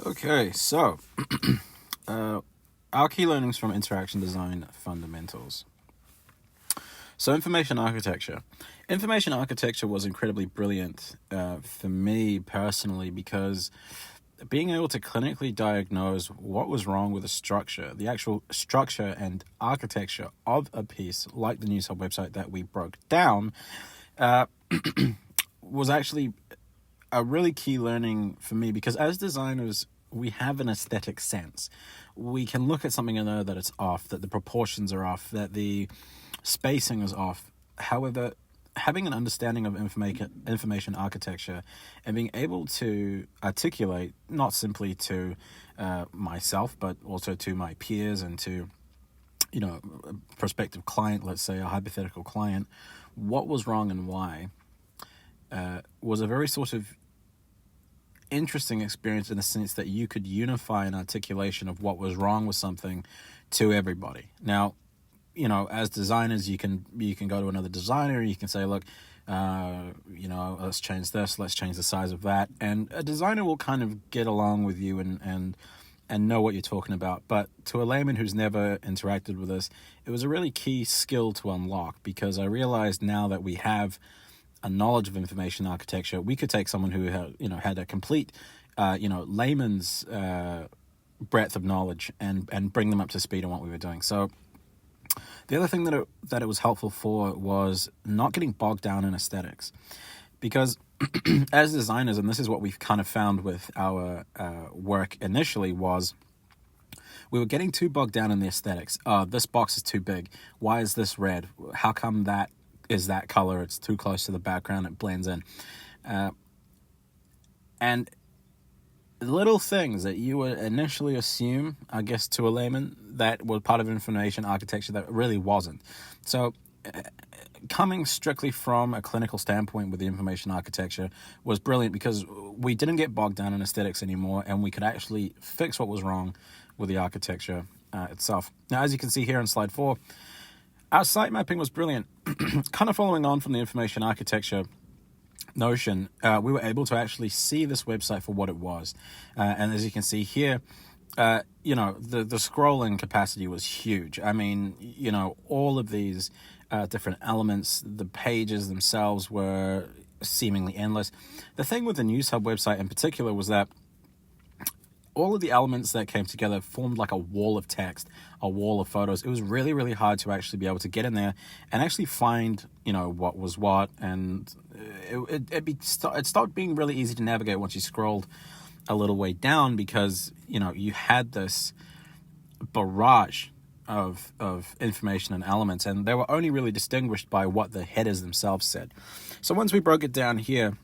Okay, so our key learnings from interaction design fundamentals. So information architecture. Information architecture was incredibly brilliant for me personally because being able to clinically diagnose what was wrong with the structure, the actual structure and architecture of a piece, like the News Hub website that we broke down, was actually a really key learning for me because as designers, we have an aesthetic sense. We can look at something and know that it's off, that the proportions are off, that the spacing is off. However, having an understanding of information architecture and being able to articulate, not simply to myself, but also to my peers and to, a prospective client, let's say a hypothetical client, what was wrong and why, was a very sort of interesting experience in the sense that you could unify an articulation of what was wrong with something to everybody. Now, as designers, you can go to another designer, you can say, look, let's change this, let's change the size of that, and a designer will kind of get along with you and know what you're talking about. But to a layman who's never interacted with this, it was a really key skill to unlock, because I realized now that we have a knowledge of information architecture, we could take someone who had a complete layman's breadth of knowledge and bring them up to speed on what we were doing. So the other thing that it was helpful for was not getting bogged down in aesthetics, because as designers, and this is what we've kind of found with our work initially, was we were getting too bogged down in the aesthetics. This box is too big. Why is this red? How come that is that color? It's too close to the background. It blends in. And little things that you would initially assume, I guess, to a layman, that were part of information architecture that really wasn't. So coming strictly from a clinical standpoint with the information architecture was brilliant, because we didn't get bogged down in aesthetics anymore, and we could actually fix what was wrong with the architecture itself. Now, as you can see here on slide 4, our site mapping was brilliant. Kind of following on from the information architecture notion, we were able to actually see this website for what it was. And as you can see here, the scrolling capacity was huge. I mean, all of these different elements, the pages themselves were seemingly endless. The thing with the News Hub website in particular was that all of the elements that came together formed like a wall of text, a wall of photos. It was really, really hard to actually be able to get in there and actually find, what was what. And it stopped being really easy to navigate once you scrolled a little way down, because, you had this barrage of information and elements, and they were only really distinguished by what the headers themselves said. So once we broke it down here,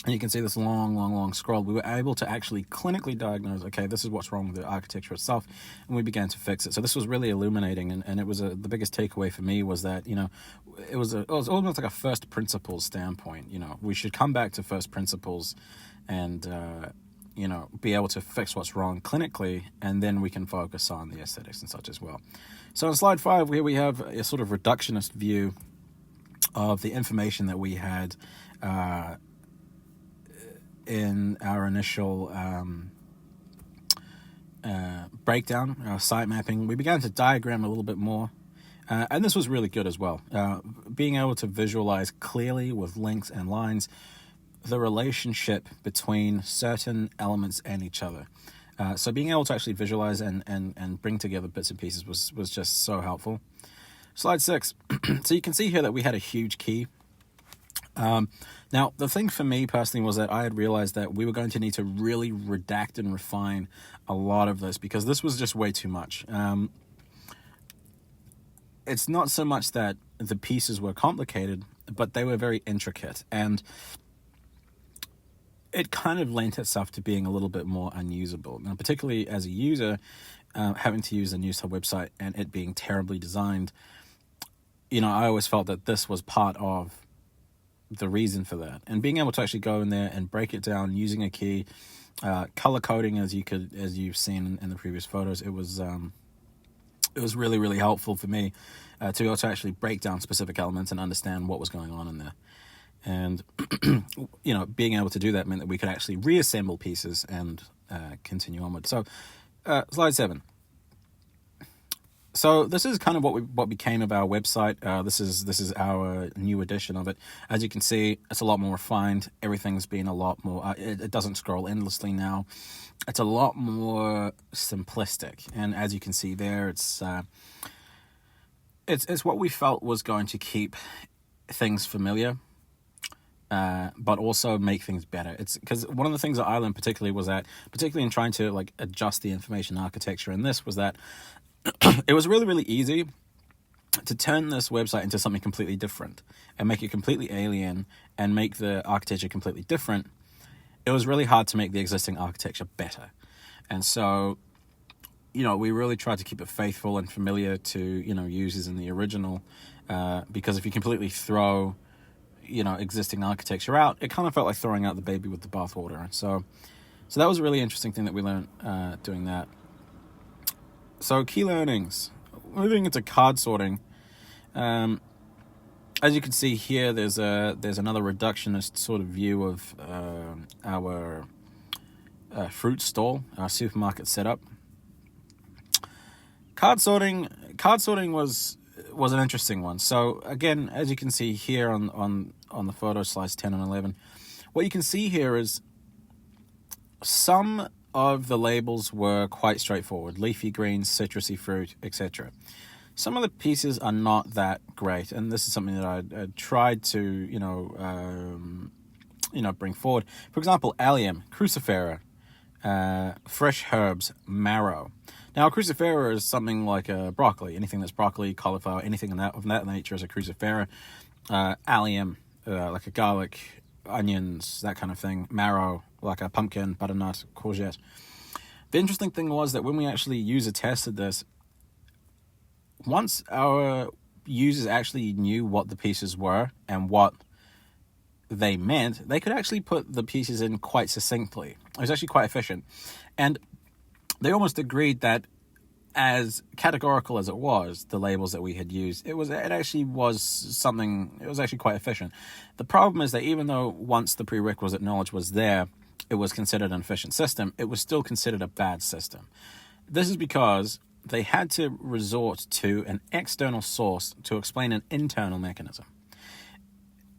and you can see this long scroll, we were able to actually clinically diagnose, okay, this is what's wrong with the architecture itself, and we began to fix it. So this was really illuminating, and it was the biggest takeaway for me was that, it was almost like a first principles standpoint. We should come back to first principles and, be able to fix what's wrong clinically, and then we can focus on the aesthetics and such as well. So on slide 5, here we have a sort of reductionist view of the information that we had in our initial breakdown, our site mapping. We began to diagram a little bit more, and this was really good as well. Being able to visualize clearly with links and lines the relationship between certain elements and each other. So being able to actually visualize and bring together bits and pieces was just so helpful. Slide 6. So you can see here that we had a huge key. Now, the thing for me personally was that I had realized that we were going to need to really redact and refine a lot of this, because this was just way too much. It's not so much that the pieces were complicated, but they were very intricate, and it kind of lent itself to being a little bit more unusable. Now, particularly as a user, having to use a News Hub website and it being terribly designed, I always felt that this was part of the reason for that. And being able to actually go in there and break it down using a key, color coding, as you've seen in the previous photos, it was really, really helpful for me to be able to actually break down specific elements and understand what was going on in there. And being able to do that meant that we could actually reassemble pieces and continue onward. So, slide 7. So this is kind of what became of our website. This is our new edition of it. As you can see, it's a lot more refined. Everything's been a lot more. It doesn't scroll endlessly now. It's a lot more simplistic, and as you can see there, it's what we felt was going to keep things familiar, but also make things better. It's because one of the things that I learned particularly was that, particularly in trying to like adjust the information architecture in this, was that it was really, really easy to turn this website into something completely different and make it completely alien and make the architecture completely different. It was really hard to make the existing architecture better. And so, we really tried to keep it faithful and familiar to, users in the original, because if you completely throw, existing architecture out, it kind of felt like throwing out the baby with the bathwater. So that was a really interesting thing that we learned doing that. So key learnings. Moving into card sorting. As you can see here, there's another reductionist sort of view of our fruit stall, our supermarket setup. Card sorting was an interesting one. So again, as you can see here on the photo slides 10 and 11, what you can see here is some of the labels were quite straightforward: leafy greens, citrusy fruit, etc. Some of the pieces are not that great, and this is something that I tried to bring forward. For example, allium, crucifera, fresh herbs, marrow. Now, crucifera is something like broccoli. Anything that's broccoli, cauliflower, anything of that nature is a crucifera. Allium, like a garlic, onions, that kind of thing. Marrow, like a pumpkin, butternut, courgette. The interesting thing was that when we actually user tested this, once our users actually knew what the pieces were and what they meant, they could actually put the pieces in quite succinctly. It was actually quite efficient. And they almost agreed that, as categorical as it was, the labels that we had used, it actually quite efficient. The problem is that even though once the prerequisite knowledge was there, it was considered an efficient system, it was still considered a bad system. This is because they had to resort to an external source to explain an internal mechanism.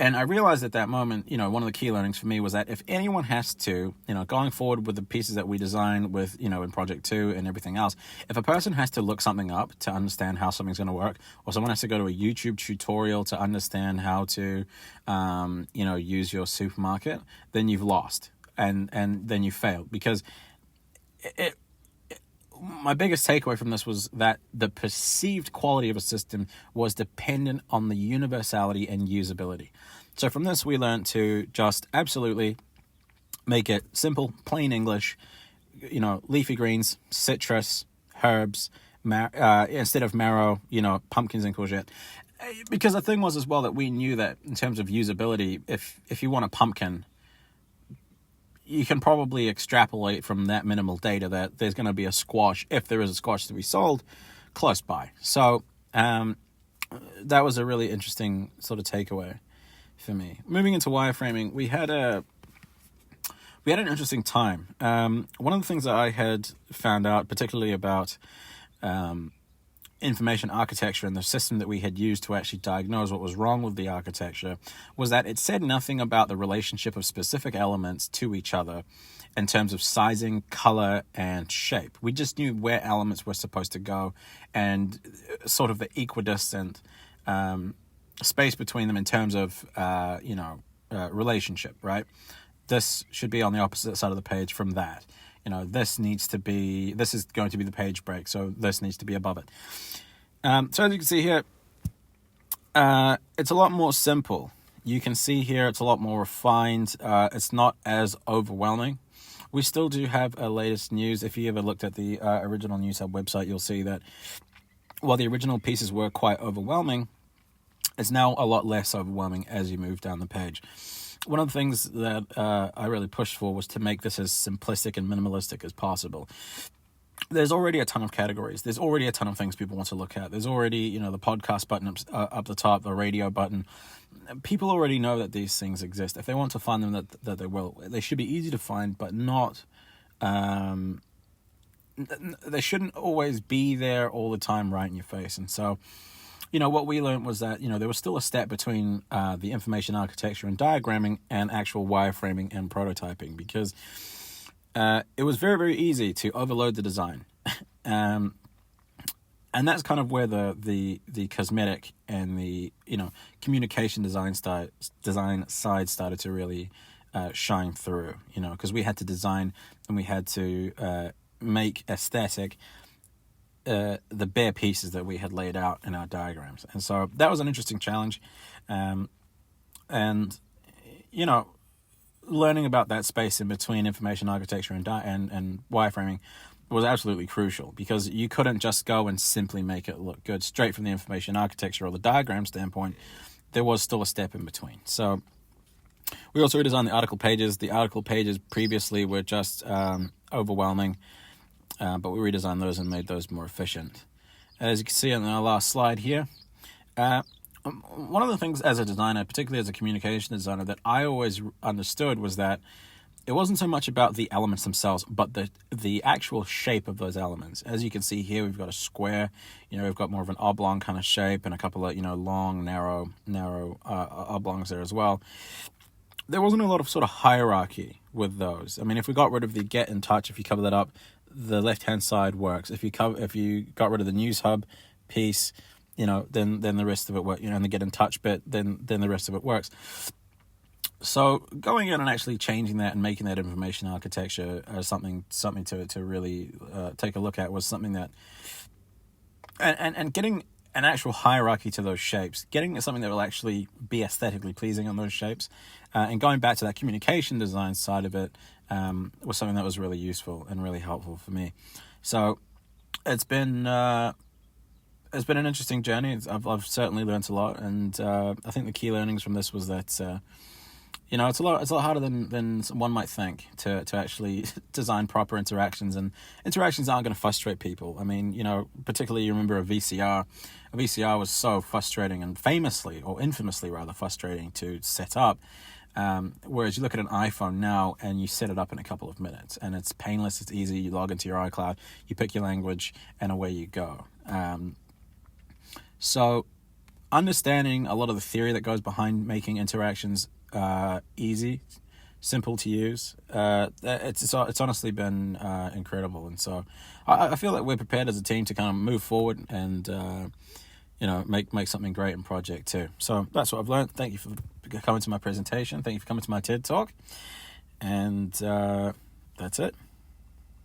And I realized at that moment, one of the key learnings for me was that if anyone has to, going forward with the pieces that we design with, in Project 2 and everything else, if a person has to look something up to understand how something's going to work, or someone has to go to a YouTube tutorial to understand how to, use your supermarket, then you've lost and then you failed. Because my biggest takeaway from this was that the perceived quality of a system was dependent on the universality and usability. So from this, we learned to just absolutely make it simple, plain English, leafy greens, citrus, herbs, instead of marrow, pumpkins and courgette. Because the thing was as well that we knew that in terms of usability, if you want a pumpkin, you can probably extrapolate from that minimal data that there's going to be a squash, if there is a squash to be sold, close by. So that was a really interesting sort of takeaway for me. Moving into wireframing, we had an interesting time. One of the things that I had found out, particularly about information architecture and the system that we had used to actually diagnose what was wrong with the architecture, was that it said nothing about the relationship of specific elements to each other in terms of sizing, color, and shape. We just knew where elements were supposed to go and sort of the equidistant space between them in terms of relationship, right? This should be on the opposite side of the page from that. This is going to be the page break, so this needs to be above it. So as you can see here, it's a lot more simple. You can see here it's a lot more refined. It's not as overwhelming. We still do have a latest news. If you ever looked at the original News Hub website, you'll see that while the original pieces were quite overwhelming, it's now a lot less overwhelming as you move down the page. One of the things that I really pushed for was to make this as simplistic and minimalistic as possible. There's already a ton of categories. There's already a ton of things people want to look at. There's already, the podcast button up the top, the radio button. People already know that these things exist. If they want to find them, that they will. They should be easy to find, but not they shouldn't always be there all the time right in your face. And so, what we learned was that, there was still a step between the information architecture and diagramming and actual wireframing and prototyping, because it was very, very easy to overload the design. And that's kind of where the cosmetic and the, communication design side started to really shine through, because we had to design and we had to make aesthetic the bare pieces that we had laid out in our diagrams. And so that was an interesting challenge. And, learning about that space in between information architecture and wireframing was absolutely crucial, because you couldn't just go and simply make it look good straight from the information architecture or the diagram standpoint. There was still a step in between. So we also redesigned the article pages. The article pages previously were just overwhelming. But we redesigned those and made those more efficient. As you can see on our last slide here, one of the things as a designer, particularly as a communication designer, that I always understood was that it wasn't so much about the elements themselves, but the actual shape of those elements. As you can see here, we've got a square, we've got more of an oblong kind of shape and a couple of, long, narrow oblongs there as well. There wasn't a lot of sort of hierarchy with those. I mean, if we got rid of the get in touch, if you cover that up, the left-hand side works. If you got rid of the news hub piece, then the rest of it works. And the get in touch bit, then the rest of it works. So going in and actually changing that and making that information architecture something to really take a look at was something that, and getting an actual hierarchy to those shapes, getting something that will actually be aesthetically pleasing on those shapes, and going back to that communication design side of it was something that was really useful and really helpful for me. So it's been an interesting journey. I've certainly learned a lot, and I think the key learnings from this was that it's a lot harder than one might think to actually design proper interactions, and interactions aren't going to frustrate people. I mean, particularly you remember a VCR. A VCR was so frustrating and infamously rather frustrating to set up. Whereas you look at an iPhone now and you set it up in a couple of minutes, and it's painless, it's easy. You log into your iCloud, you pick your language, and away you go. So understanding a lot of the theory that goes behind making interactions easy, simple to use, it's honestly been incredible. And so I feel that we're prepared as a team to kind of move forward and make something great in Project 2. So that's what I've learned. Thank you for coming to my presentation. Thank you for coming to my TED Talk. And that's it.